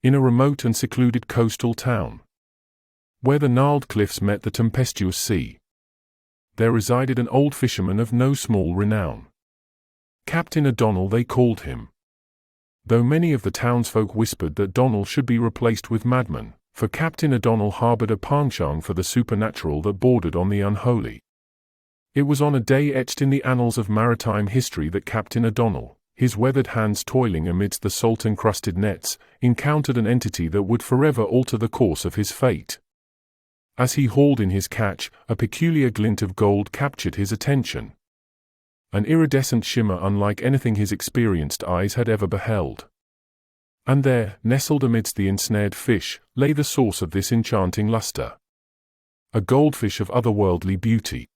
in a remote and secluded coastal town, where the gnarled cliffs met the tempestuous sea, there resided an old fisherman of no small renown. Captain O'Donnell they called him, though many of the townsfolk whispered that Donnell should be replaced with madman, for Captain O'Donnell harbored a penchant for the supernatural that bordered on the unholy. It was on a day etched in the annals of maritime history that Captain O'Donnell, his weathered hands toiling amidst the salt-encrusted nets, encountered an entity that would forever alter the course of his fate. As he hauled in his catch, a peculiar glint of gold captured his attention. An iridescent shimmer unlike anything his experienced eyes had ever beheld. And there, nestled amidst the ensnared fish, lay the source of this enchanting luster. A goldfish of otherworldly beauty.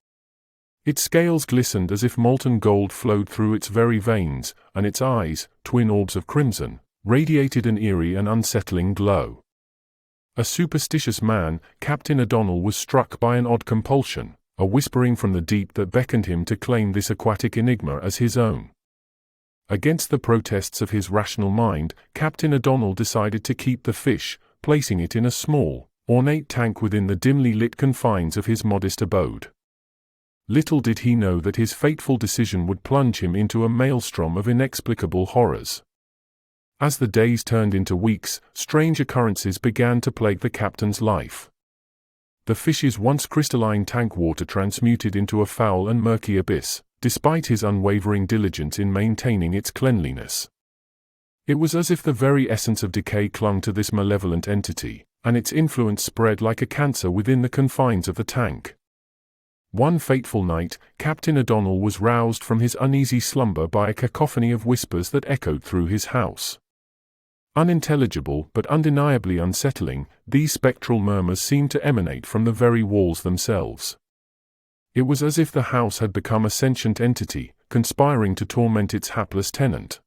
Its scales glistened as if molten gold flowed through its very veins, and its eyes, twin orbs of crimson, radiated an eerie and unsettling glow. A superstitious man, Captain O'Donnell was struck by an odd compulsion, a whispering from the deep that beckoned him to claim this aquatic enigma as his own. Against the protests of his rational mind, Captain O'Donnell decided to keep the fish, placing it in a small, ornate tank within the dimly lit confines of his modest abode. Little did he know that his fateful decision would plunge him into a maelstrom of inexplicable horrors. As the days turned into weeks, strange occurrences began to plague the captain's life. The fish's once crystalline tank water transmuted into a foul and murky abyss, despite his unwavering diligence in maintaining its cleanliness. It was as if the very essence of decay clung to this malevolent entity, and its influence spread like a cancer within the confines of the tank. One fateful night, Captain O'Donnell was roused from his uneasy slumber by a cacophony of whispers that echoed through his house. Unintelligible but undeniably unsettling, these spectral murmurs seemed to emanate from the very walls themselves. It was as if the house had become a sentient entity, conspiring to torment its hapless tenant.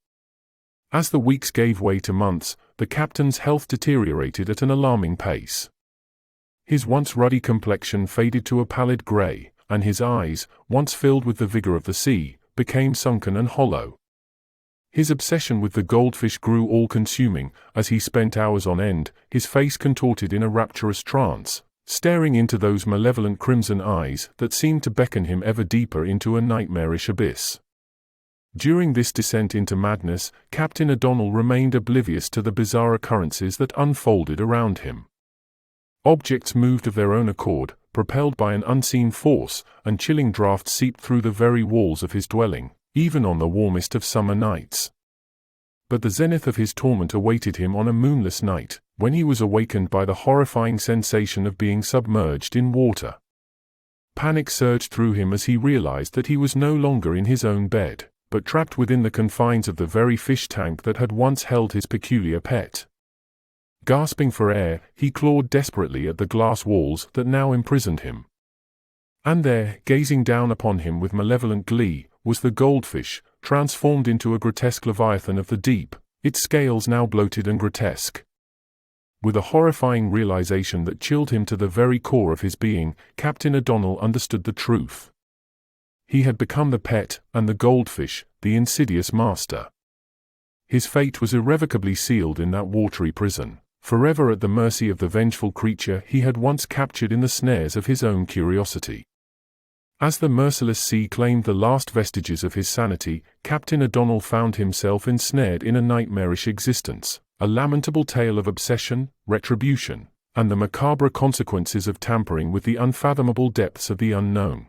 As the weeks gave way to months, the captain's health deteriorated at an alarming pace. His once ruddy complexion faded to a pallid grey, and his eyes, once filled with the vigor of the sea, became sunken and hollow. His obsession with the goldfish grew all-consuming, as he spent hours on end, his face contorted in a rapturous trance, staring into those malevolent crimson eyes that seemed to beckon him ever deeper into a nightmarish abyss. During this descent into madness, Captain O'Donnell remained oblivious to the bizarre occurrences that unfolded around him. Objects moved of their own accord, propelled by an unseen force, and chilling draughts seeped through the very walls of his dwelling, even on the warmest of summer nights. But the zenith of his torment awaited him on a moonless night, when he was awakened by the horrifying sensation of being submerged in water. Panic surged through him as he realized that he was no longer in his own bed, but trapped within the confines of the very fish tank that had once held his peculiar pet. Gasping for air, he clawed desperately at the glass walls that now imprisoned him. And there, gazing down upon him with malevolent glee, was the goldfish, transformed into a grotesque leviathan of the deep, its scales now bloated and grotesque. With a horrifying realization that chilled him to the very core of his being, Captain O'Donnell understood the truth. He had become the pet, and the goldfish, the insidious master. His fate was irrevocably sealed in that watery prison, forever at the mercy of the vengeful creature he had once captured in the snares of his own curiosity. As the merciless sea claimed the last vestiges of his sanity, Captain O'Donnell found himself ensnared in a nightmarish existence, a lamentable tale of obsession, retribution, and the macabre consequences of tampering with the unfathomable depths of the unknown.